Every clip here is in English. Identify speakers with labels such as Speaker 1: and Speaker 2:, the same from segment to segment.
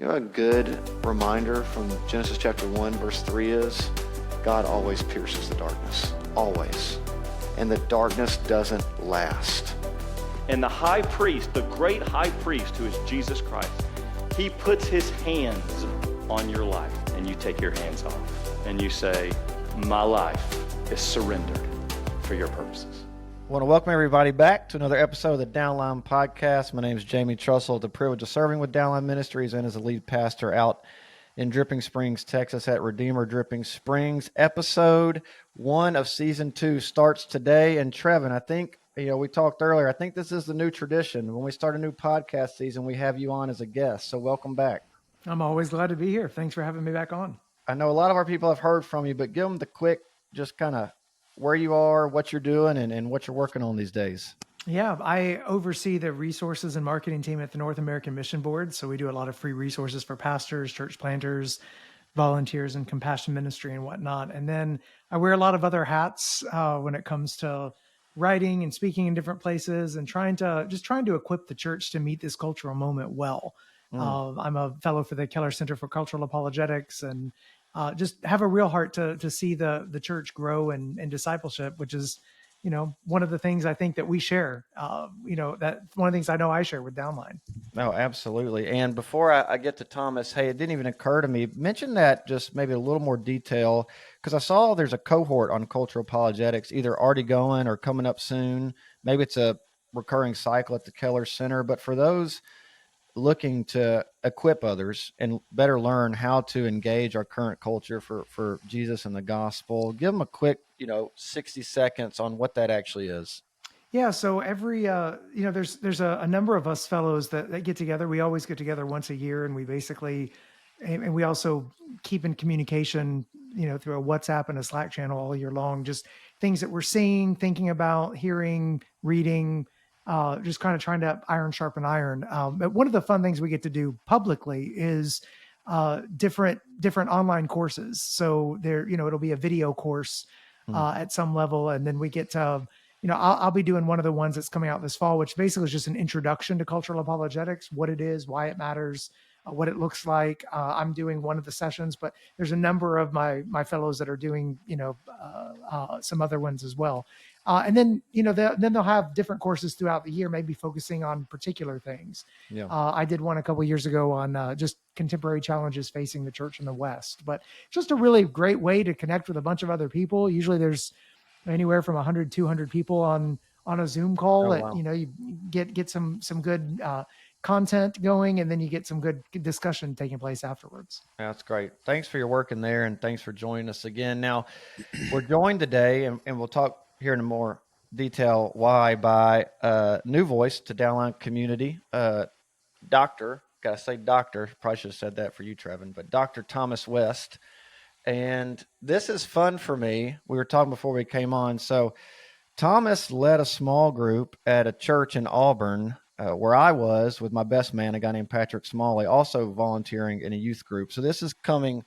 Speaker 1: You know, a good reminder from Genesis chapter 1, verse 3 is God always pierces the darkness, always. And the darkness doesn't last.
Speaker 2: And the high priest, the great high priest who is Jesus Christ, he puts his hands on your life and you take your hands off and you say, my life is surrendered for your purposes.
Speaker 3: I want to welcome everybody back to another episode of the Downline podcast. My name is Jamie Trussell. The privilege of serving with Downline Ministries and as a lead pastor out in Dripping Springs, Texas at Redeemer Dripping Springs. Episode 1 of season 2 starts today. And Trevin, I think, we talked earlier, I think this is the new tradition. When we start a new podcast season, we have you on as a guest. So welcome back.
Speaker 4: I'm always glad to be here. Thanks for having me back on.
Speaker 3: I know a lot of our people have heard from you, but give them the quick, just kind of where you are, what you're doing, and what you're working on these days.
Speaker 4: Yeah, I oversee the resources and marketing team at the North American Mission Board. So we do a lot of free resources for pastors, church planters, volunteers, and compassion ministry and whatnot. And then I wear a lot of other hats when it comes to writing and speaking in different places and trying to equip the church to meet this cultural moment well. I'm a fellow for the Keller Center for Cultural Apologetics and just have a real heart to see the church grow and discipleship, which is, one of the things I think that we share, that one of the things I know I share with Downline.
Speaker 3: No, absolutely. And before I get to Thomas, hey, it didn't even occur to me, mention that just maybe a little more detail, because I saw there's a cohort on cultural apologetics, either already going or coming up soon. Maybe it's a recurring cycle at the Keller Center, but for those looking to equip others and better learn how to engage our current culture for Jesus and the gospel, give them a quick, 60 seconds on what that actually is.
Speaker 4: Yeah. So every, there's a number of us fellows that get together. We always get together once a year, and we basically, and we also keep in communication, through a WhatsApp and a Slack channel all year long, just things that we're seeing, thinking about, hearing, reading, just kind of trying to iron sharpen iron. But one of the fun things we get to do publicly is different online courses. So there, it'll be a video course at some level, and then we get to, I'll be doing one of the ones that's coming out this fall, which basically is just an introduction to cultural apologetics, what it is, why it matters, what it looks like. I'm doing one of the sessions, but there's a number of my fellows that are doing, some other ones as well. And then, they'll have different courses throughout the year, maybe focusing on particular things. Yeah. I did one a couple of years ago on just contemporary challenges facing the church in the West, but just a really great way to connect with a bunch of other people. Usually there's anywhere from 100, 200 people on a Zoom call. Wow. You get some good content going, and then you get some good discussion taking place afterwards.
Speaker 3: That's great. Thanks for your work in there, and thanks for joining us again. Now, we're joined today, and we'll talk here in more detail why, by new voice to Downline community, Dr. Probably should have said that for you, Trevin, but Dr. Thomas West. And this is fun for me. We were talking before we came on. So Thomas led a small group at a church in Auburn where I was with my best man, a guy named Patrick Smalley, also volunteering in a youth group. So this is coming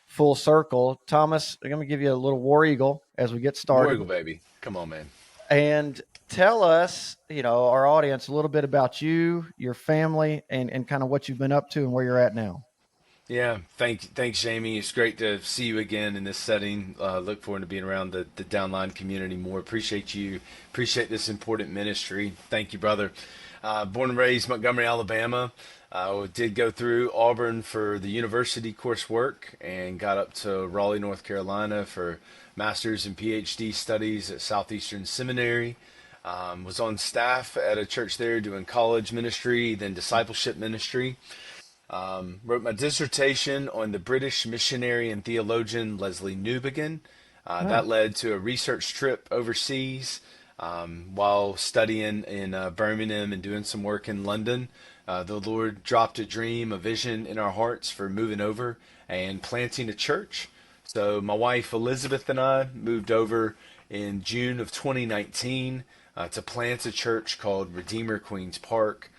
Speaker 3: full circle. Thomas, I'm going to give you a little war eagle as we get started.
Speaker 5: War eagle, baby. Come on, man.
Speaker 3: And tell us, our audience, a little bit about you, your family, and kind of what you've been up to and where you're at now.
Speaker 5: Yeah, thanks, Jamie. It's great to see you again in this setting. Look forward to being around the Downline community more. Appreciate you. Appreciate this important ministry. Thank you, brother. Born and raised Montgomery, Alabama. Did go through Auburn for the university coursework and got up to Raleigh, North Carolina for master's and PhD studies at Southeastern Seminary. Was on staff at a church there doing college ministry, then discipleship ministry. Wrote my dissertation on the British missionary and theologian Leslie Newbigin. That led to a research trip overseas while studying in Birmingham and doing some work in London. The Lord dropped a dream, a vision in our hearts for moving over and planting a church. So my wife Elizabeth and I moved over in June of 2019 to plant a church called Redeemer Queens Park.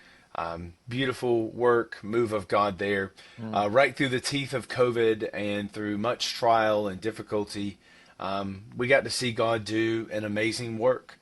Speaker 5: Beautiful work, move of God there, right through the teeth of COVID and through much trial and difficulty. We got to see God do an amazing work.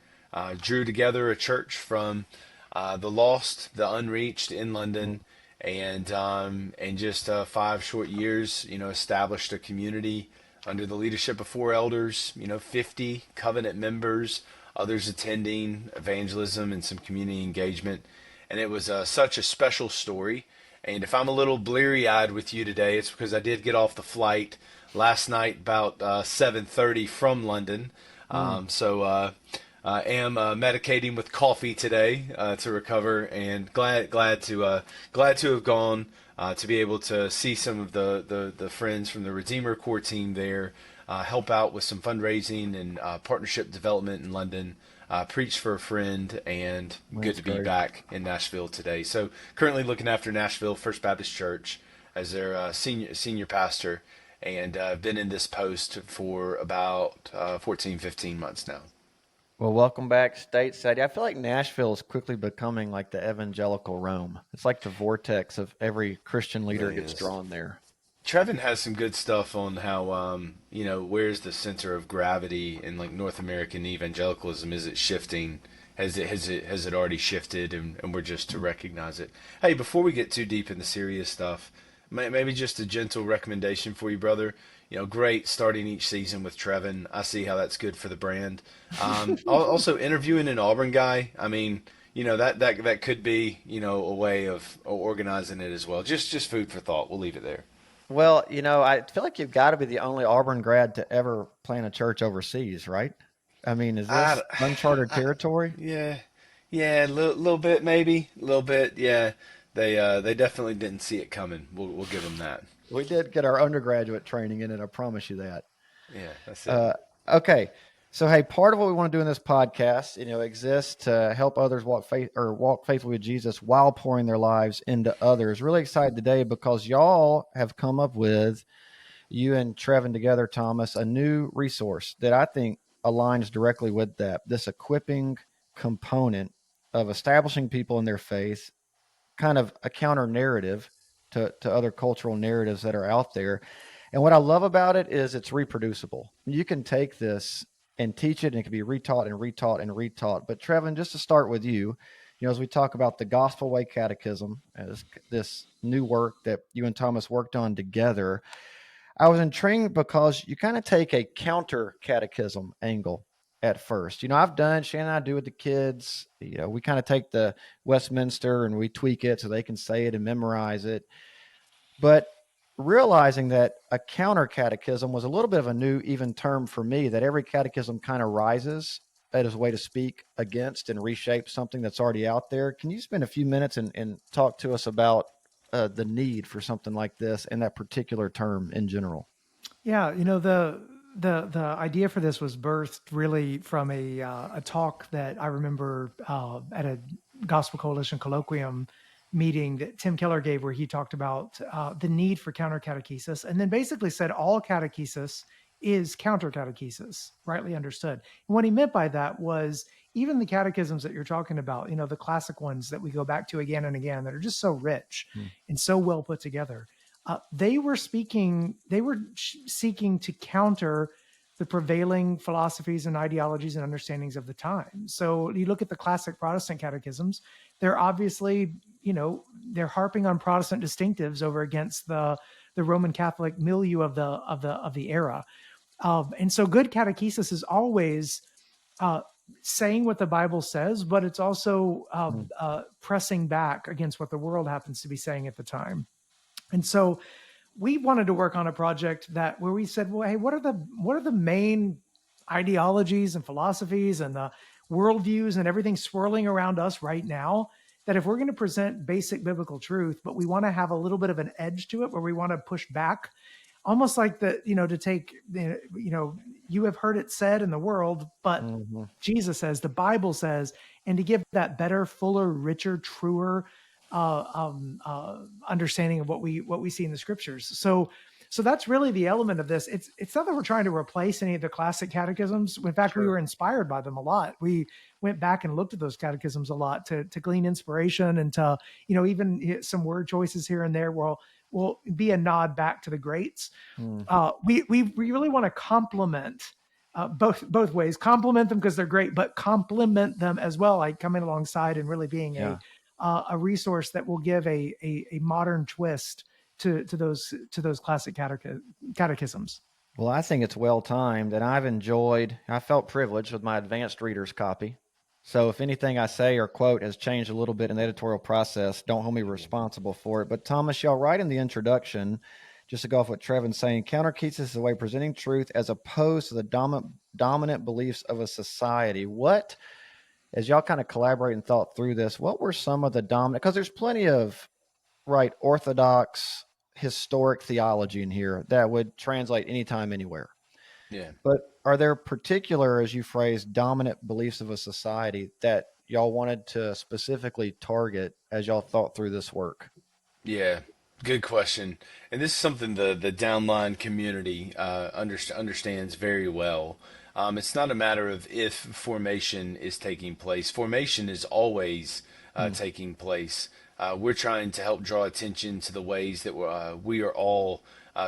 Speaker 5: Drew together a church from the lost, the unreached in London, and just 5 short years, established a community under the leadership of 4 elders, 50 covenant members, others attending, evangelism and some community engagement. And it was such a special story. And if I'm a little bleary-eyed with you today, it's because I did get off the flight last night about 7:30 from London. So I am medicating with coffee today to recover, and glad to have gone to be able to see some of the friends from the Redeemer Corps team there, help out with some fundraising and partnership development in London. Preach for a friend, and good to be back in Nashville today. So currently looking after Nashville First Baptist Church as their senior pastor, and I've been in this post for about 14, 15 months now.
Speaker 3: Well, welcome back stateside. I feel like Nashville is quickly becoming like the evangelical Rome. It's like the vortex of every Christian leader gets drawn there.
Speaker 5: Trevin has some good stuff on how, where's the center of gravity in like North American evangelicalism? Is it shifting? Has it already shifted, and we're just to recognize it? Hey, before we get too deep in the serious stuff, maybe just a gentle recommendation for you, brother. Great starting each season with Trevin. I see how that's good for the brand. Also interviewing an Auburn guy. I mean, that could be, a way of organizing it as well. Just food for thought. We'll leave it there.
Speaker 3: Well, I feel like you've got to be the only Auburn grad to ever plant a church overseas, right? I mean, is this uncharted territory?
Speaker 5: Yeah, a little bit, maybe. A little bit, yeah. They definitely didn't see it coming. We'll give them that.
Speaker 3: We did get our undergraduate training in it, I promise you that.
Speaker 5: Yeah, that's it.
Speaker 3: Okay. So, hey, part of what we want to do in this podcast, exists to help others walk faithfully with Jesus while pouring their lives into others. Really excited today because y'all have come up with, you and Trevin together, Thomas, a new resource that I think aligns directly with that. This equipping component of establishing people in their faith, kind of a counter narrative to other cultural narratives that are out there. And what I love about it is it's reproducible. You can take this and teach it, and it can be retaught and retaught and retaught. But Trevin, just to start with you, as we talk about the Gospel Way Catechism, as this new work that you and Thomas worked on together, I was intrigued because you kind of take a counter-catechism angle at first. I've done, Shannon and I do with the kids, we kind of take the Westminster and we tweak it so they can say it and memorize it. But realizing that a counter-catechism was a little bit of a new even term for me, that every catechism kind of rises as a way to speak against and reshape something that's already out there. Can you spend a few minutes and talk to us about the need for something like this and that particular term in general?
Speaker 4: Yeah, the idea for this was birthed really from a talk that I remember at a Gospel Coalition colloquium meeting that Tim Keller gave, where he talked about the need for counter-catechesis, and then basically said all catechesis is counter-catechesis, rightly understood. And what he meant by that was even the catechisms that you're talking about, the classic ones that we go back to again and again that are just so rich and so well put together, they were seeking to counter the prevailing philosophies and ideologies and understandings of the time. So you look at the classic Protestant catechisms, they're obviously, they're harping on Protestant distinctives over against the Roman Catholic milieu of the era. And so good catechesis is always saying what the Bible says, but it's also pressing back against what the world happens to be saying at the time. And so we wanted to work on a project where we said, well, hey, what are the main ideologies and philosophies and the worldviews and everything swirling around us right now, that if we're going to present basic biblical truth, but we want to have a little bit of an edge to it where we want to push back, almost like to take, you have heard it said in the world, but Jesus says, the Bible says, and to give that better, fuller, richer, truer understanding of what we see in the scriptures. So that's really the element of this. It's not that we're trying to replace any of the classic catechisms. In fact, we were inspired by them a lot. We went back and looked at those catechisms a lot to glean inspiration and to, even some word choices here and there will be a nod back to the greats. We really want to complement both ways, compliment them because they're great, but complement them as well, like coming alongside and really being a resource that will give a modern twist to those classic catechisms.
Speaker 3: Well, I think it's well timed, and I felt privileged with my advanced reader's copy. So if anything I say or quote has changed a little bit in the editorial process, don't hold me responsible for it. But Thomas, y'all write in the introduction, just to go off what Trevin's saying, counter-catechesis is a way of presenting truth as opposed to the dominant beliefs of a society. What, as y'all kind of collaborate and thought through this, what were some of the dominant, because there's plenty of, right, orthodox, historic theology in here that would translate anytime, anywhere.
Speaker 5: Yeah.
Speaker 3: But are there particular, as you phrase, dominant beliefs of a society that y'all wanted to specifically target as y'all thought through this work?
Speaker 5: Yeah, good question. And this is something the Downline community understands very well. It's not a matter of if formation is taking place. Formation is always taking place. We're trying to help draw attention to the ways that we are all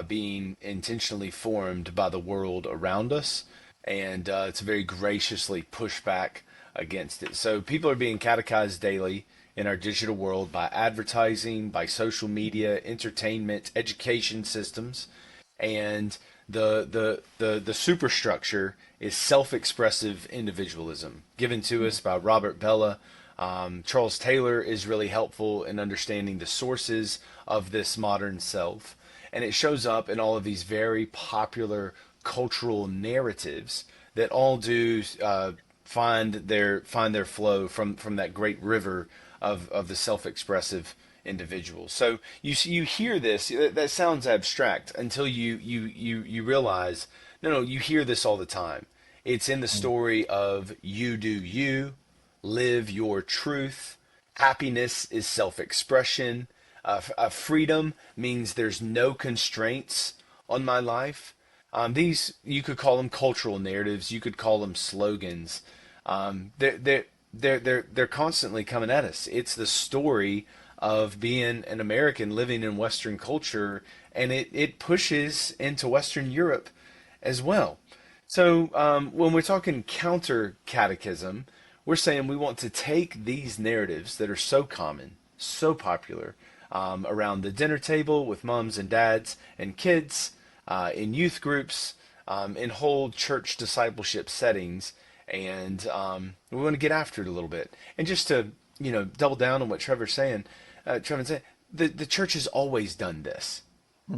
Speaker 5: being intentionally formed by the world around us, and to very graciously push back against it. So people are being catechized daily in our digital world by advertising, by social media, entertainment, education systems, and the superstructure is self-expressive individualism, given to us by Robert Bellah. Charles Taylor is really helpful in understanding the sources of this modern self, and it shows up in all of these very popular cultural narratives that all do find their flow from that great river of the self-expressive individual. So you hear this, that sounds abstract until you realize, no, you hear this all the time. It's in the story of you do you, live your truth. Happiness is self-expression. Freedom means there's no constraints on my life. These, you could call them cultural narratives. You could call them slogans. They're constantly coming at us. It's the story of being an American living in Western culture, and it pushes into Western Europe as well. So when we're talking counter-catechism, we're saying we want to take these narratives that are so common, so popular, around the dinner table with moms and dads and kids, in youth groups, in whole church discipleship settings, and we want to get after it a little bit. And just to double down on what Trevor's saying, the church has always done this.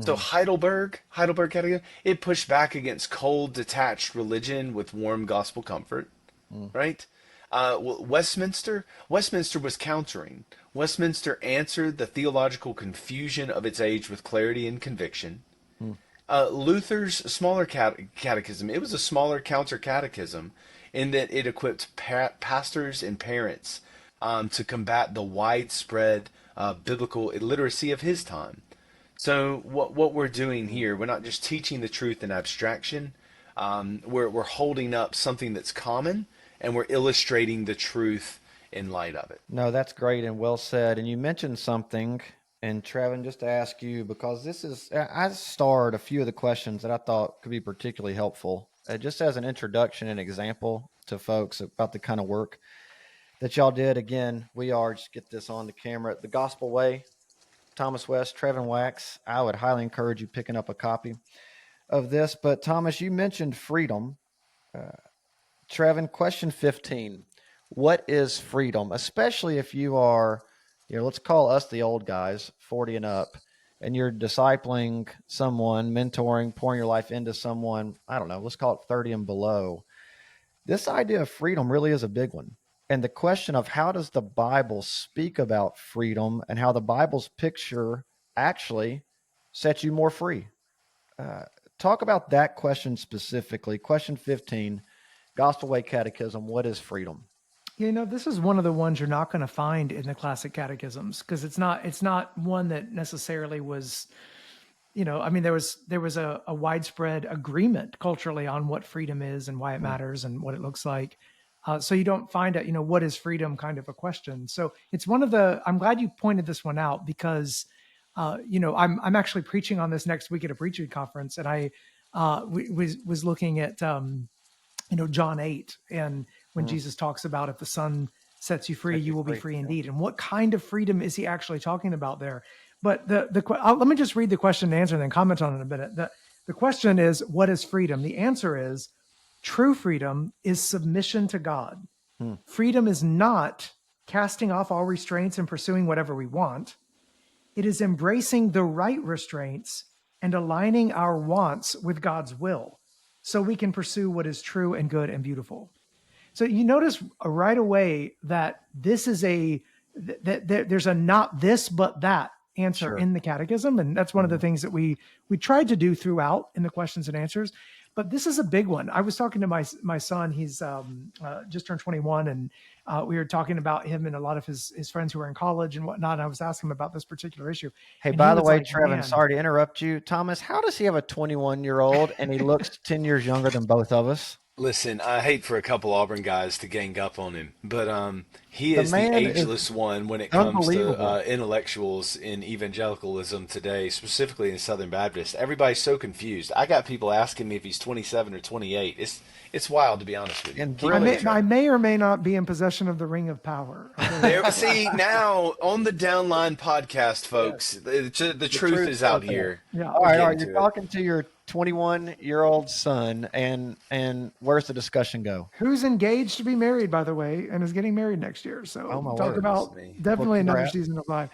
Speaker 5: So Heidelberg Catechism, it pushed back against cold, detached religion with warm gospel comfort, right? Westminster was countering. Westminster answered the theological confusion of its age with clarity and conviction. Luther's smaller catechism, it was a smaller counter-catechism in that it equipped pastors and parents to combat the widespread biblical illiteracy of his time. So what we're doing here, we're not just teaching the truth in abstraction. We're holding up something that's common, and we're illustrating the truth in light of it.
Speaker 3: No, that's great and well said. And you mentioned something, and Trevin, just to ask you, because I starred a few of the questions that I thought could be particularly helpful, just as an introduction and example to folks about the kind of work that y'all did. Again, we are, just get this on the camera, the Gospel Way, Thomas West, Trevin Wax. I would highly encourage you picking up a copy of this. But Thomas, you mentioned freedom. Trevin, question 15. What is freedom? Especially if you are, let's call us the old guys, 40 and up, and you're discipling someone, mentoring, pouring your life into someone, I don't know, let's call it 30 and below. This idea of freedom really is a big one. And the question of how does the Bible speak about freedom and how the Bible's picture actually sets you more free. Talk about that question specifically. Question 15, Gospel Way Catechism, what is freedom?
Speaker 4: This is one of the ones you're not going to find in the classic catechisms, because it's not one that necessarily was, there was a widespread agreement culturally on what freedom is and why it matters and what it looks like. So you don't find it, what is freedom kind of a question. So it's I'm glad you pointed this one out, because, I'm actually preaching on this next week at a preaching conference, and I was looking at, John 8, and when Jesus talks about if the Son sets you free,
Speaker 3: Sets
Speaker 4: you
Speaker 3: you
Speaker 4: will be
Speaker 3: free,
Speaker 4: free
Speaker 3: yeah.
Speaker 4: indeed. And what kind of freedom is he actually talking about there? But let me just read the question and answer and then comment on it a minute. The question is, what is freedom? The answer is, true freedom is submission to God. Freedom is not casting off all restraints and pursuing whatever we want. It is embracing the right restraints and aligning our wants with God's will so we can pursue what is true and good and beautiful. So you notice right away that this is there's a not this, but that answer
Speaker 3: Sure.
Speaker 4: in the catechism. And that's one of the things that we tried to do throughout in the questions and answers. But this is a big one. I was talking to my son. He's just turned 21, and we were talking about him and a lot of his friends who are in college and whatnot. And I was asking him about this particular issue.
Speaker 3: Hey,
Speaker 4: And
Speaker 3: by
Speaker 4: he
Speaker 3: the
Speaker 4: was
Speaker 3: way,
Speaker 4: like,
Speaker 3: Trevin,
Speaker 4: "Man."
Speaker 3: sorry to interrupt you. Thomas, how does he have a 21-year-old and he looks 10 years younger than both of us?
Speaker 5: Listen, I hate for a couple Auburn guys to gang up on him, but he
Speaker 3: The
Speaker 5: is the
Speaker 3: man is
Speaker 5: ageless one when it comes
Speaker 3: unbelievable.
Speaker 5: to intellectuals in evangelicalism today, specifically in Southern Baptist. Everybody's so confused. I got people asking me if he's 27 or 28. It's wild, to be honest with you.
Speaker 3: And
Speaker 5: Keep
Speaker 3: brilliant.
Speaker 5: going,
Speaker 4: I
Speaker 5: Trevor.
Speaker 4: may or may not be in possession of the ring of power.
Speaker 5: There, see, now on the Downline podcast, folks, the truth is out here.
Speaker 4: Yeah.
Speaker 3: All
Speaker 5: We're
Speaker 3: right,
Speaker 5: getting
Speaker 3: you're
Speaker 5: to it.
Speaker 3: talking to your 21-year-old son, and where's the discussion go?
Speaker 4: Who's engaged to be married, by the way, and is getting married next year. So
Speaker 3: Oh, my
Speaker 4: talk
Speaker 3: word.
Speaker 4: about
Speaker 5: Me.
Speaker 4: definitely
Speaker 3: Well,
Speaker 4: another
Speaker 3: congrats.
Speaker 4: season of life.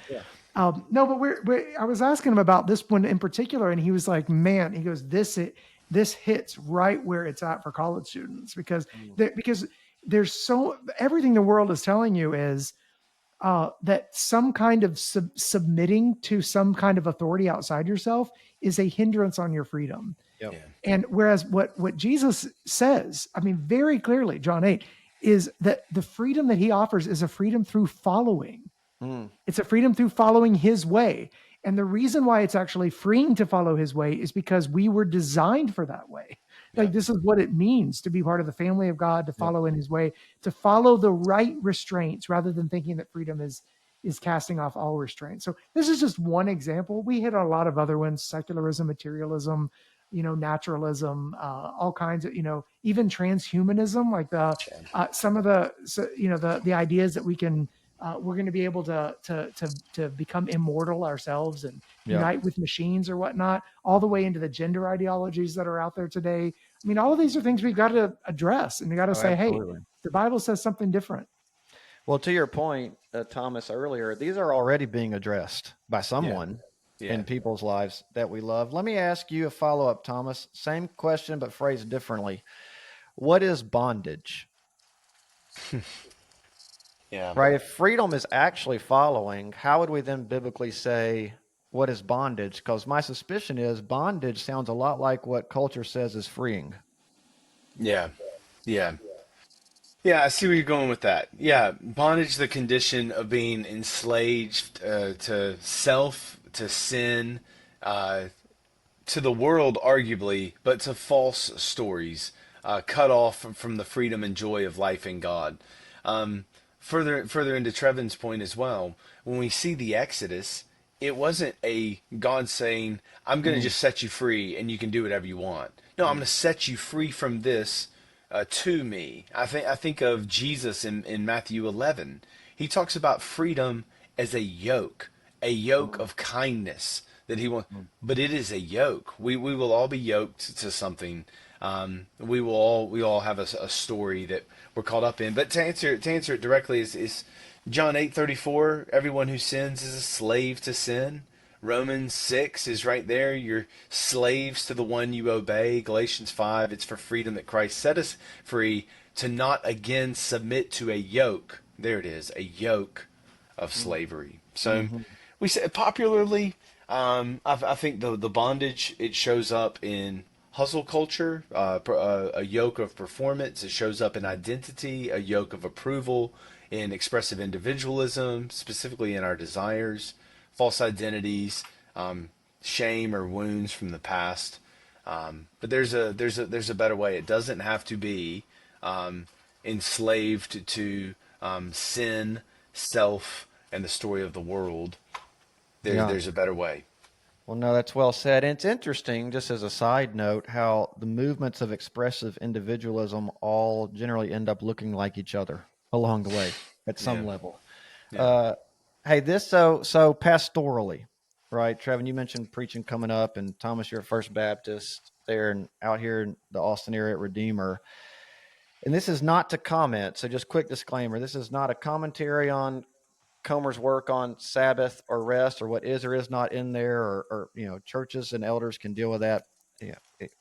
Speaker 4: No, but I was asking him about this one in particular, and he was like, "Man," he goes, "This hits right where it's at for college students because there's everything the world is telling you is that some kind of submitting to some kind of authority outside yourself is a hindrance on your freedom."
Speaker 3: Yep.
Speaker 5: Yeah.
Speaker 4: And whereas what Jesus says, I mean, very clearly, John 8, is that the freedom that he offers is a freedom through following. It's a freedom through following his way. And the reason why it's actually freeing to follow his way is because we were designed for that way. Like, this is what it means to be part of the family of God, to follow in his way, to follow the right restraints rather than thinking that freedom is casting off all restraints. So this is just one example. We hit on a lot of other ones: secularism, materialism, naturalism, all kinds of, even transhumanism, like some of the ideas that we can, we're going to be able to become immortal ourselves and unite with machines or whatnot, all the way into the gender ideologies that are out there today. I mean, all of these are things we've got to address, and we got to say,
Speaker 3: absolutely.
Speaker 4: hey, the Bible says something different.
Speaker 3: Well, to your point, Thomas, earlier, these are already being addressed by someone in people's lives that we love. Let me ask you a follow-up, Thomas. Same question, but phrased differently. What is bondage?
Speaker 5: Yeah.
Speaker 3: Right? If freedom is actually following, how would we then biblically say, what is bondage? Because my suspicion is bondage sounds a lot like what culture says is freeing.
Speaker 5: Yeah. Yeah. Yeah, I see where you're going with that. Yeah, bondage, the condition of being enslaved to self, to sin, to the world, arguably, but to false stories, cut off from the freedom and joy of life in God. Further into Trevin's point as well, when we see the Exodus, it wasn't a God saying, "I'm going to just set you free and you can do whatever you want." No, I'm going to set you free from this. To me, I think of Jesus in Matthew 11. He talks about freedom as a yoke of kindness that he wants. But it is a yoke. We will all be yoked to something. We all have a story that we're caught up in. But to answer it directly is John 8:34. Everyone who sins is a slave to sin. Romans 6 is right there. You're slaves to the one you obey. Galatians 5, it's for freedom that Christ set us free, to not again submit to a yoke. There it is, a yoke of slavery. So we say popularly, I think the bondage, it shows up in hustle culture, a yoke of performance. It shows up in identity, a yoke of approval, in expressive individualism, specifically in our desires, false identities, shame or wounds from the past. But there's a better way. It doesn't have to be enslaved to sin, self, and the story of the world. There's a better way.
Speaker 3: Well, no, that's well said. And it's interesting, just as a side note, how the movements of expressive individualism all generally end up looking like each other along the way. at some
Speaker 5: Yeah.
Speaker 3: level.
Speaker 5: Yeah.
Speaker 3: Hey, so pastorally, right? Trevin, you mentioned preaching coming up, and Thomas, you're at First Baptist there and out here in the Austin area at Redeemer. And this is not to comment, so just quick disclaimer: this is not a commentary on Comer's work on Sabbath or rest or what is or is not in there, or churches and elders can deal with that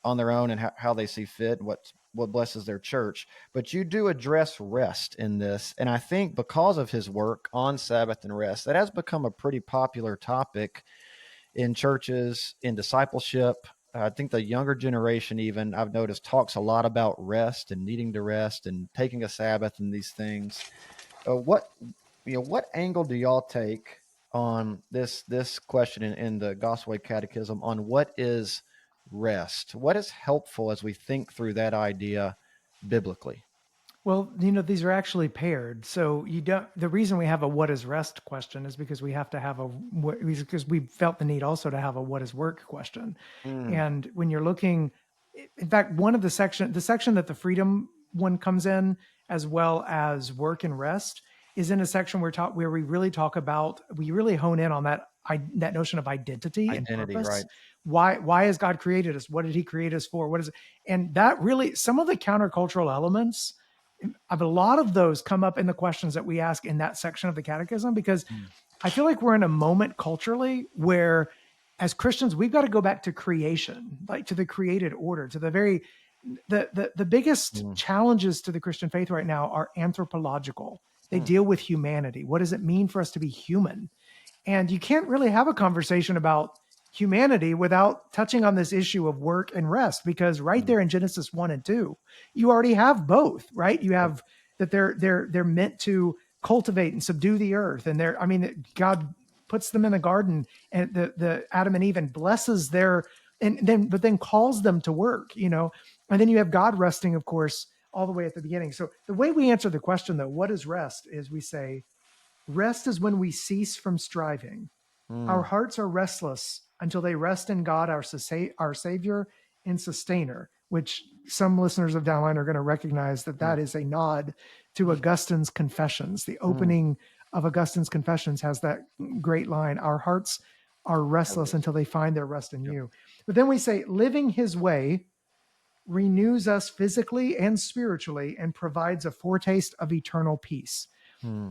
Speaker 3: on their own and how they see fit and what blesses their church. But you do address rest in this, and I think because of his work on Sabbath and rest, that has become a pretty popular topic in churches, in discipleship. I think the younger generation, even I've noticed, talks a lot about rest and needing to rest and taking a Sabbath and these things. What angle do y'all take on this question in the Gospel Way Catechism on what is rest? What is helpful as we think through that idea biblically?
Speaker 4: Well, these are actually paired. So the reason we have a what is rest question is because we have to have because we felt the need also to have a what is work question. And when you're looking, in fact, the section that the freedom one comes in, as well as work and rest, is in a section where we really hone in on that notion of identity and purpose.
Speaker 3: Right.
Speaker 4: Why has God created us? What did he create us for? What is it? And that really, some of the countercultural elements of a lot of those come up in the questions that we ask in that section of the catechism, because I feel like we're in a moment culturally where as Christians, we've got to go back to creation, like to the created order, to the biggest challenges to the Christian faith right now are anthropological. They deal with humanity. What does it mean for us to be human? And you can't really have a conversation about humanity without touching on this issue of work and rest, because right there in Genesis 1 and 2, you already have both, right? You have that they're meant to cultivate and subdue the earth. And God puts them in the garden, and the Adam and Eve, and blesses but then calls them to work, and then you have God resting, of course, all the way at the beginning. So the way we answer the question, though, what is rest, is we say, rest is when we cease from striving. Our hearts are restless until they rest in God, our Savior and Sustainer, which some listeners of Downline are going to recognize that is a nod to Augustine's Confessions. The opening of Augustine's Confessions has that great line, our hearts are restless until they find their rest in you. But then we say, living his way renews us physically and spiritually and provides a foretaste of eternal peace.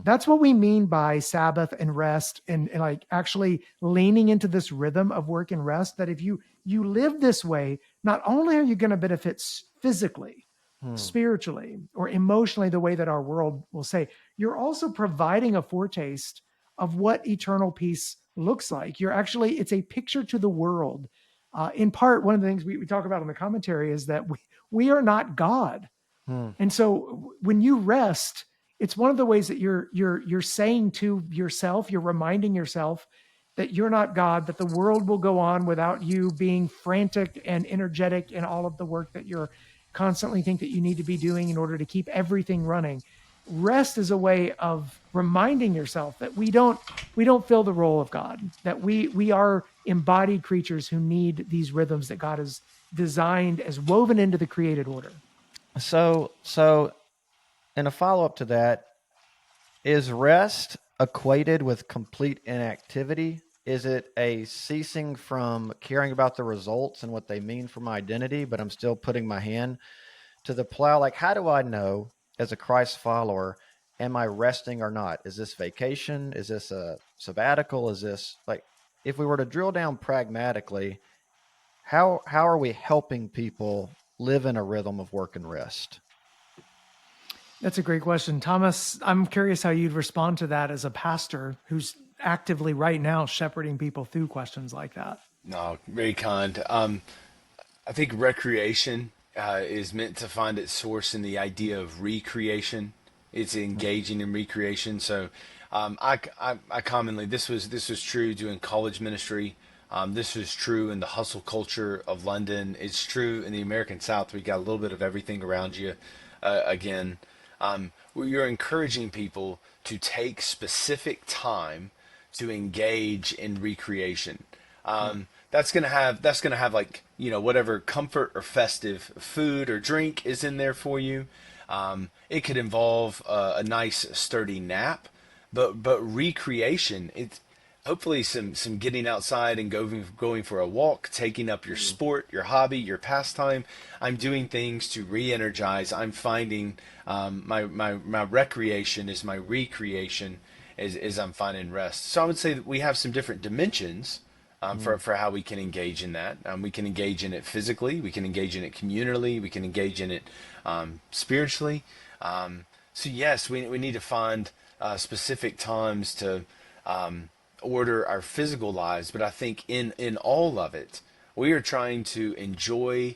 Speaker 4: That's what we mean by Sabbath and rest, and like actually leaning into this rhythm of work and rest, that if you live this way, not only are you going to benefit physically, spiritually, or emotionally, the way that our world will say, you're also providing a foretaste of what eternal peace looks like. It's a picture to the world. In part, one of the things we talk about in the commentary is that we are not God. And so when you rest, it's one of the ways that you're saying to yourself, you're reminding yourself that you're not God, that the world will go on without you being frantic and energetic in all of the work that you're constantly think that you need to be doing in order to keep everything running. Rest is a way of reminding yourself that we don't fill the role of God, that we are embodied creatures who need these rhythms that God has designed as woven into the created order.
Speaker 3: So and a follow-up to that, is rest equated with complete inactivity? Is it a ceasing from caring about the results and what they mean for my identity, but I'm still putting my hand to the plow? Like, how do I know as a Christ follower, am I resting or not? Is this vacation? Is this a sabbatical? Is this, like, if we were to drill down pragmatically, how are we helping people live in a rhythm of work and rest?
Speaker 4: That's a great question. Thomas, I'm curious how you'd respond to that as a pastor who's actively right now shepherding people through questions like that.
Speaker 5: No, very kind. I think recreation is meant to find its source in the idea of recreation. It's engaging in recreation. So I commonly, this was true doing college ministry. This is true in the hustle culture of London. It's true in the American South. We got a little bit of everything around you. Again, you're encouraging people to take specific time to engage in recreation. That's gonna have like, whatever comfort or festive food or drink is in there for you. It could involve a nice sturdy nap, but recreation, it's hopefully some getting outside and going for a walk, taking up your sport, your hobby, your pastime. I'm doing things to re-energize. I'm finding my recreation is my recreation as I'm finding rest. So I would say that we have some different dimensions for how we can engage in that. We can engage in it physically. We can engage in it communally. We can engage in it spiritually. So yes, we need to find specific times to order our physical lives, but I think in all of it, we are trying to enjoy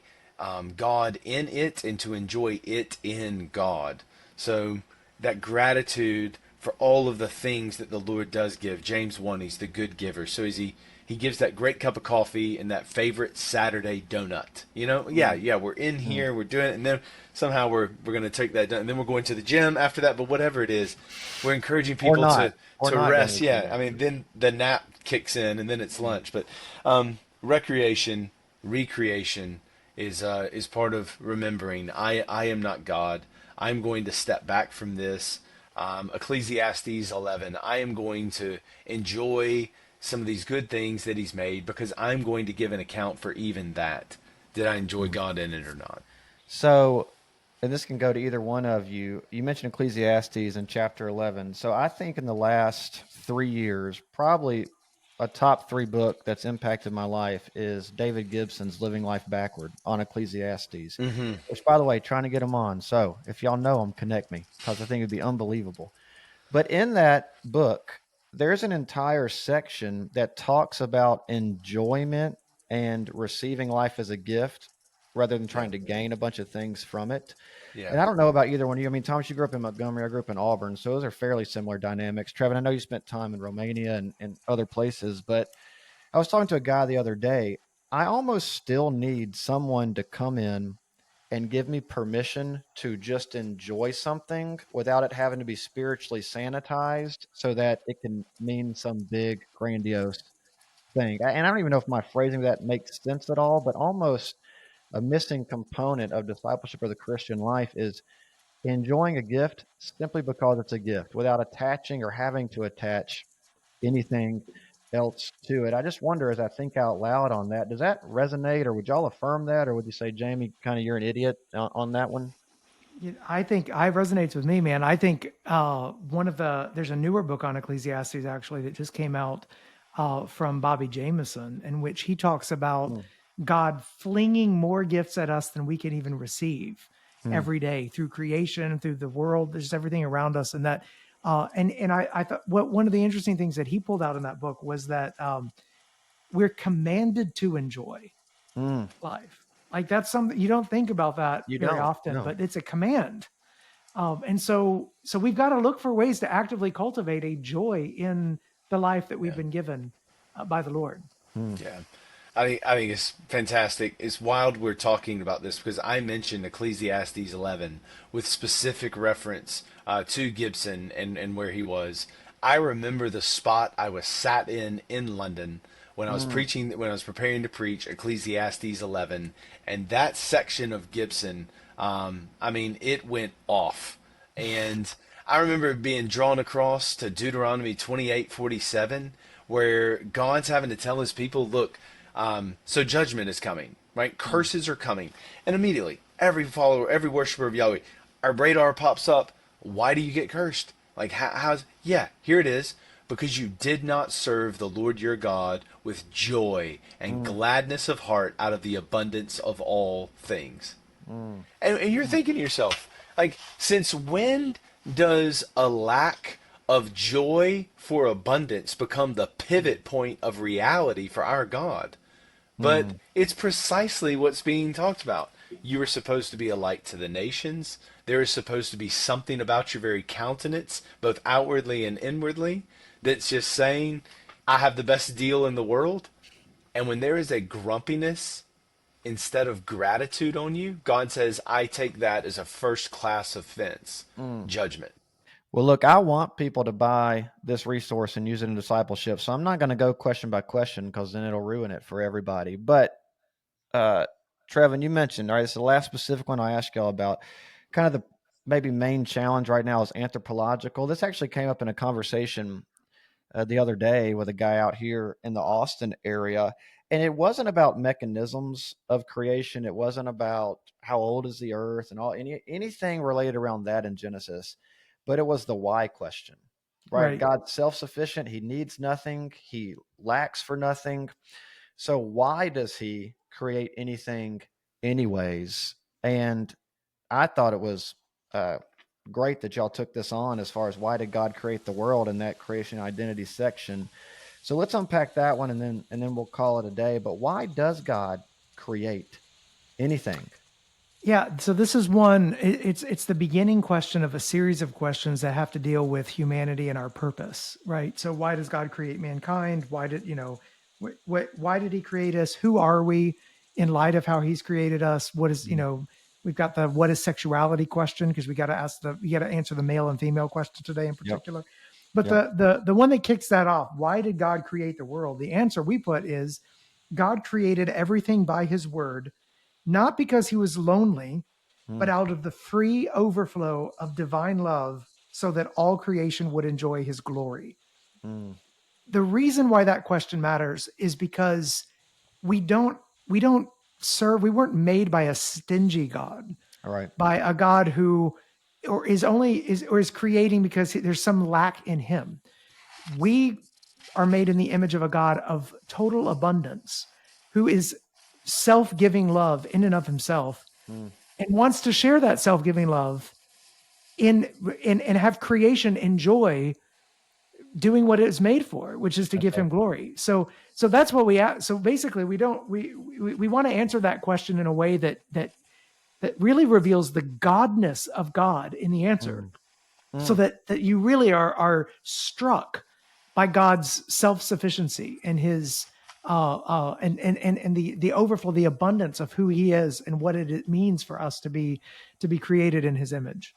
Speaker 5: God in it and to enjoy it in God. So that gratitude for all of the things that the Lord does give. James 1, he's the good giver. So he gives that great cup of coffee and that favorite Saturday donut. We're in here, we're doing it, and then somehow we're going to take that, and then we're going to the gym after that. But whatever it is, we're encouraging people to rest. Yeah, I mean, then the nap kicks in, and then it's lunch. But recreation, recreation is part of remembering. I am not God. I'm going to step back from this. Ecclesiastes 11. I am going to enjoy some of these good things that he's made because I'm going to give an account for even that. Did I enjoy God in it or not?
Speaker 3: So, and this can go to either one of you. You mentioned Ecclesiastes in chapter 11. So I think in the last 3 years, probably a top 3 book that's impacted my life is David Gibson's Living Life Backward on Ecclesiastes, which, by the way, trying to get him on. So if y'all know him, connect me because I think it'd be unbelievable. But in that book, there's an entire section that talks about enjoyment and receiving life as a gift rather than trying to gain a bunch of things from it.
Speaker 5: Yeah.
Speaker 3: And I don't know about either one of you. I mean, Thomas, you grew up in Montgomery. I grew up in Auburn. So those are fairly similar dynamics. Trevin, I know you spent time in Romania and other places, but I was talking to a guy the other day. I almost still need someone to come in and give me permission to just enjoy something without it having to be spiritually sanitized so that it can mean some big, grandiose thing. And I don't even know if my phrasing of that makes sense at all, but almost a missing component of discipleship or the Christian life is enjoying a gift simply because it's a gift without attaching or having to attach anything else to it. I just wonder as I think out loud on that, does that resonate or would y'all affirm that? Or would you say, Jamie, kind of you're an idiot on that one?
Speaker 4: I think I resonates with me, man. I think there's a newer book on Ecclesiastes actually that just came out from Bobby Jameson, in which he talks about God flinging more gifts at us than we can even receive every day through creation, through the world, there's everything around us. And that, and I thought one of the interesting things that he pulled out in that book was that we're commanded to enjoy life. Like that's something you don't think about that very often, but it's a command. And so we've got to look for ways to actively cultivate a joy in the life that we've been given by the Lord.
Speaker 5: Yeah. I think it's fantastic. It's wild we're talking about this because I mentioned Ecclesiastes 11 with specific reference to Gibson and where he was. I remember the spot I was sat in London when I was preparing to preach Ecclesiastes 11, and that section of Gibson, it went off. And I remember being drawn across to Deuteronomy 28:47, where God's having to tell his people, look, so judgment is coming, right? Curses are coming. And immediately, every follower, every worshiper of Yahweh, our radar pops up. Why do you get cursed? Like, here it is. Because you did not serve the Lord your God with joy and gladness of heart out of the abundance of all things. And you're thinking to yourself, like, since when does a lack of joy for abundance become the pivot point of reality for our God? But it's precisely what's being talked about. You are supposed to be a light to the nations. There is supposed to be something about your very countenance, both outwardly and inwardly, that's just saying, I have the best deal in the world. And when there is a grumpiness instead of gratitude on you, God says, I take that as a first-class offense, judgment.
Speaker 3: Well, look, I want people to buy this resource and use it in discipleship. So I'm not going to go question by question because then it'll ruin it for everybody. But Trevin, you mentioned, all right, it's the last specific one I asked y'all about, kind of maybe main challenge right now is anthropological. This actually came up in a conversation the other day with a guy out here in the Austin area. And it wasn't about mechanisms of creation. It wasn't about how old is the earth and anything related around that in Genesis, but it was the why question, right?
Speaker 4: Right.
Speaker 3: God's self-sufficient. He needs nothing. He lacks for nothing. So why does he create anything anyways? And I thought it was great that y'all took this on as far as why did God create the world in that creation identity section. So let's unpack that one and then we'll call it a day. But why does God create anything?
Speaker 4: Yeah, so this is one. It's the beginning question of a series of questions that have to deal with humanity and our purpose, right? So why does God create mankind? Why did why did He create us? Who are we in light of how He's created us? What is we've got the what is sexuality question because we got to answer the male and female question today in particular. Yep. But the one that kicks that off, why did God create the world? The answer we put is God created everything by His word, not because He was lonely, but out of the free overflow of divine love so that all creation would enjoy His glory. The reason why that question matters is because we weren't made by a stingy God,
Speaker 3: all right,
Speaker 4: by a God who is creating because there's some lack in Him. We are made in the image of a God of total abundance, who is self-giving love in and of Himself, and wants to share that self-giving love and have creation enjoy doing what it's made for, which is to give Him glory. So that's what so basically we want to answer that question in a way that really reveals the godness of God in the answer, so that you really are struck by God's self-sufficiency and His and the overflow, the abundance of who He is and what it means for us to be created in His image.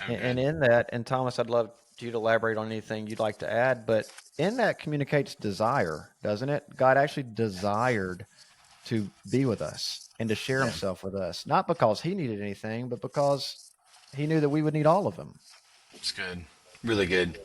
Speaker 3: And in that, and Thomas, I'd love you to elaborate on anything you'd like to add, but in that communicates desire, doesn't it? God actually desired to be with us and to share Himself with us, not because He needed anything, but because He knew that we would need all of Him.
Speaker 5: It's good. Really good.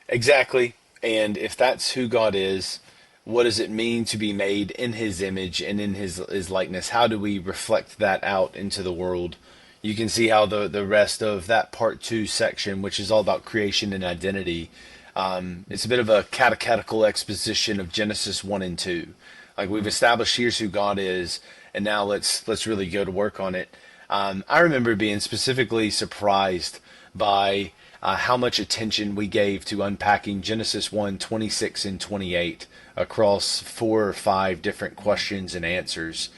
Speaker 5: Exactly. And if that's who God is, what does it mean to be made in His image and in His likeness? How do we reflect that out into the world? You can see how the rest of that part 2 section, which is all about creation and identity, it's a bit of a catechetical exposition of Genesis 1 and 2. Like, we've established here's who God is, and now let's really go to work on it. I remember being specifically surprised by how much attention we gave to unpacking Genesis 1:26 and 28 across 4 or 5 different questions and answers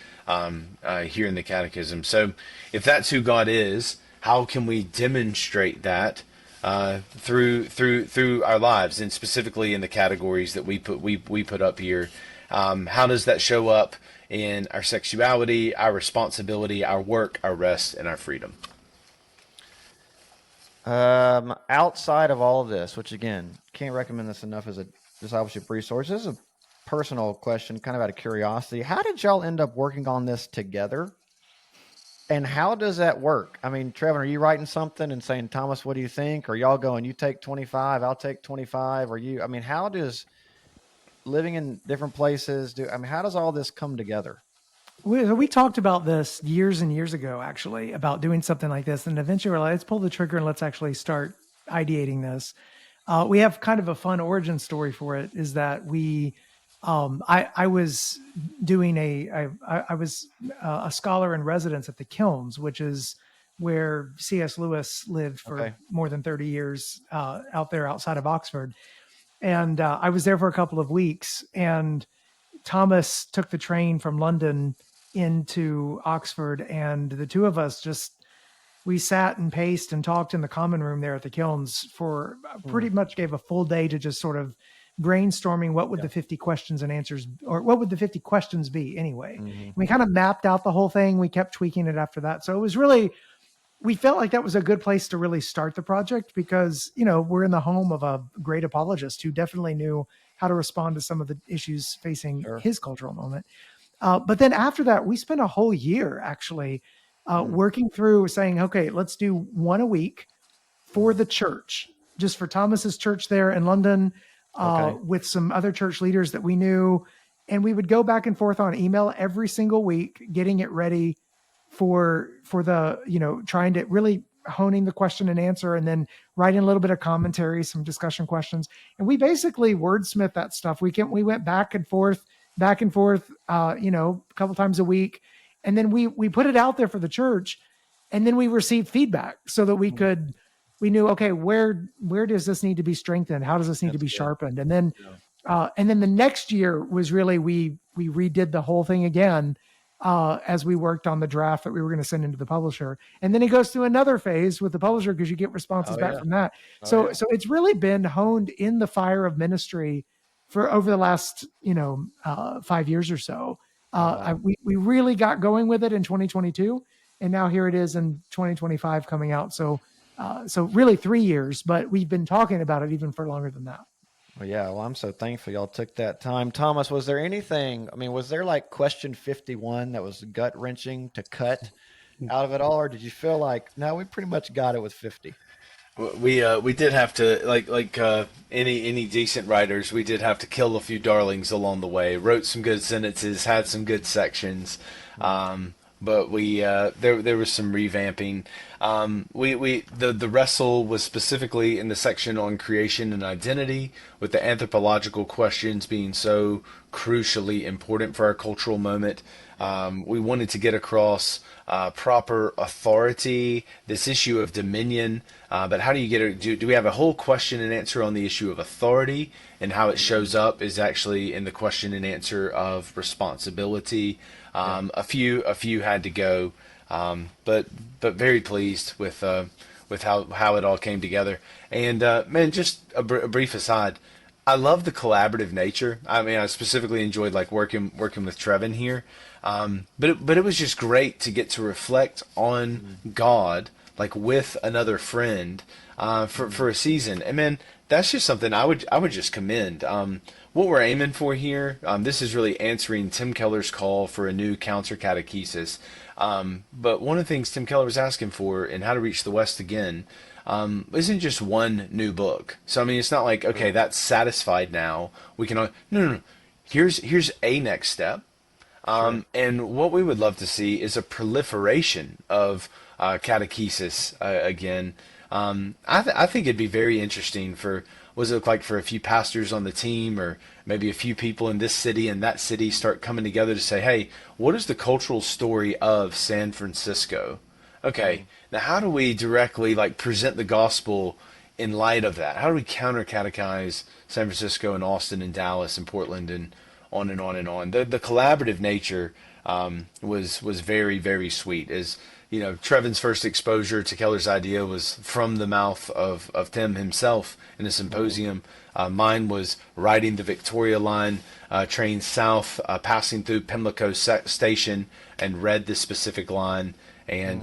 Speaker 5: here in the Catechism. So if that's who God is, how can we demonstrate that through our lives, and specifically in the categories that we put up here? How does that show up in our sexuality, our responsibility, our work, our rest, and our freedom?
Speaker 3: Outside of all of this, which again, can't recommend this enough as a discipleship resource, this is a personal question, kind of out of curiosity. How did y'all end up working on this together? And how does that work? I mean, Trevin, are you writing something and saying, Thomas, what do you think? Or y'all going, you take 25, I'll take 25, how does living in different places how does all this come together?
Speaker 4: We talked about this years and years ago, actually, about doing something like this. And eventually we're like, let's pull the trigger and let's actually start ideating this. We have kind of a fun origin story for it, is that I was doing I was a scholar in residence at the Kilns, which is where C.S. Lewis lived for more than 30 years out there outside of Oxford. And I was there for a couple of weeks, and Thomas took the train from London into Oxford, and the two of us we sat and paced and talked in the common room there at the Kilns for pretty much gave a full day to just sort of brainstorming what would the 50 questions and answers, or what would the 50 questions be anyway. We kind of mapped out the whole thing. We kept tweaking it after that. So it was really, we felt like that was a good place to really start the project, because, we're in the home of a great apologist who definitely knew how to respond to some of the issues facing his cultural moment. But then after that, we spent a whole year actually working through saying, okay, let's do one a week for the church, just for Thomas's church there in London, with some other church leaders that we knew. And we would go back and forth on email every single week, getting it ready for the, trying to really honing the question and answer, and then writing a little bit of commentary, some discussion questions. And we basically wordsmith that stuff. We went back and forth, a couple times a week. And then we put it out there for the church, and then we received feedback so that we knew, okay, where does this need to be strengthened? How does this need to be sharpened? And then, the next year was really, we redid the whole thing again, as we worked on the draft that we were going to send into the publisher. And then it goes through another phase with the publisher, because you get responses back from that. So it's really been honed in the fire of ministry for over the last, 5 years or so. We really got going with it in 2022, and now here it is in 2025 coming out. So really 3 years, but we've been talking about it even for longer than that.
Speaker 3: Well, yeah. Well, I'm so thankful y'all took that time. Thomas, was there anything, was there like question 51 that was gut wrenching to cut out of it all? Or did you feel like, no, we pretty much got it with 50?
Speaker 5: We did have to, like any decent writers, we did have to kill a few darlings along the way. Wrote some good sentences, had some good sections, but we there was some revamping. The wrestle was specifically in the section on creation and identity, with the anthropological questions being so crucially important for our cultural moment. We wanted to get across proper authority, this issue of dominion, but how do you get it? Do we have a whole question and answer on the issue of authority, and how it shows up is actually in the question and answer of responsibility. A few had to go, but very pleased with how it all came together. And man, just a brief aside, I love the collaborative nature. I specifically enjoyed like working with Trevin here. But it was just great to get to reflect on God, like with another friend, for a season. And man, that's just something I would just commend. What we're aiming for here, this is really answering Tim Keller's call for a new counter-catechesis. But one of the things Tim Keller was asking for in How to Reach the West Again, isn't just one new book. So it's not like, okay, that's satisfied now. We can no. Here's a next step. And what we would love to see is a proliferation of catechesis again. I think it'd be very interesting for what does it look like for a few pastors on the team, or maybe a few people in this city and that city start coming together to say, hey, what is the cultural story of San Francisco? Okay, now how do we directly present the gospel in light of that? How do we counter-catechize San Francisco and Austin and Dallas and Portland and on and on and on? The collaborative nature was very, very sweet. As Trevin's first exposure to Keller's idea was from the mouth of Tim himself in a symposium. Mine was riding the Victoria line train south, passing through Pimlico Station, and read this specific line, and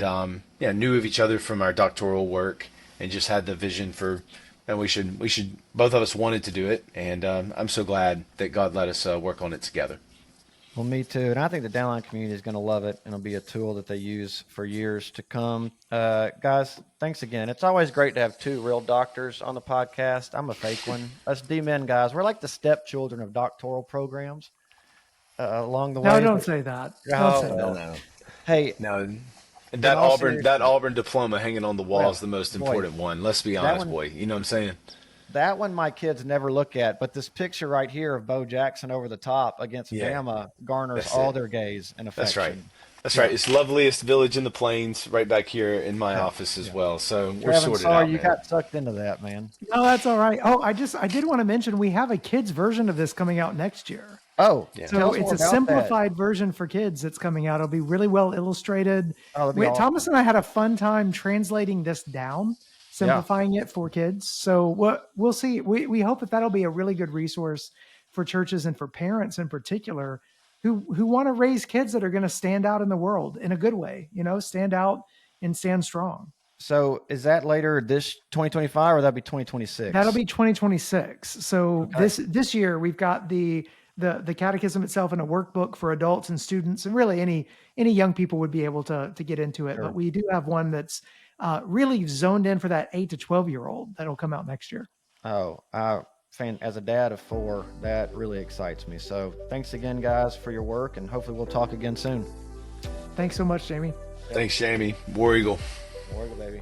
Speaker 5: knew of each other from our doctoral work, and just had the vision for, and we should both of us wanted to do it, and I'm so glad that God let us work on it together.
Speaker 3: Well, me too. And I think the Downline community is going to love it, and it'll be a tool that they use for years to come. Guys, thanks again. It's always great to have two real doctors on the podcast. I'm a fake one. Us D-men guys, we're like the stepchildren of doctoral programs along the way.
Speaker 4: No, don't say that. Don't say that.
Speaker 5: No.
Speaker 3: Hey.
Speaker 5: No. That Auburn diploma hanging on the wall is the most important one. Let's be honest, boy. You know what I'm saying?
Speaker 3: That one my kids never look at, but this picture right here of Bo Jackson over the top against Bama garners all their gaze and affection.
Speaker 5: That's right. That's right. It's loveliest village in the plains right back here in my office as well. So we're sorted out,
Speaker 3: you got sucked into that, man.
Speaker 4: No, that's all right. Oh, I did want to mention we have a kids version of this coming out next year.
Speaker 3: Oh,
Speaker 4: yeah. So it's a simplified version for kids that's coming out. It'll be really well illustrated.
Speaker 3: Awesome.
Speaker 4: Thomas and I had a fun time translating this down, simplifying it for kids. So we'll see. We hope that'll be a really good resource for churches and for parents in particular who want to raise kids that are going to stand out in the world in a good way, stand out and stand strong.
Speaker 3: So is that later this 2025 or that'll be 2026?
Speaker 4: That'll be 2026. So
Speaker 3: okay.
Speaker 4: this year we've got the the catechism itself in a workbook for adults and students, and really any young people would be able to get into it.
Speaker 3: Sure.
Speaker 4: But we do have one that's really zoned in for that 8 to 12-year-old that'll come out next year.
Speaker 3: Oh, as a dad of 4, that really excites me. So thanks again, guys, for your work, and hopefully we'll talk again soon.
Speaker 4: Thanks so much, Jamie.
Speaker 5: Thanks, Jamie. War Eagle.
Speaker 3: War Eagle, baby.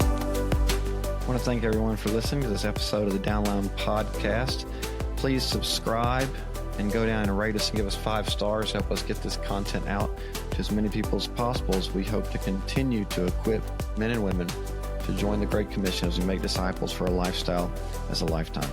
Speaker 3: I want to thank everyone for listening to this episode of the Downline podcast. Please subscribe and go down and rate us and give us 5 stars. Help us get this content out to as many people as possible, as we hope to continue to equip men and women to join the Great Commission as we make disciples for a lifestyle as a lifetime.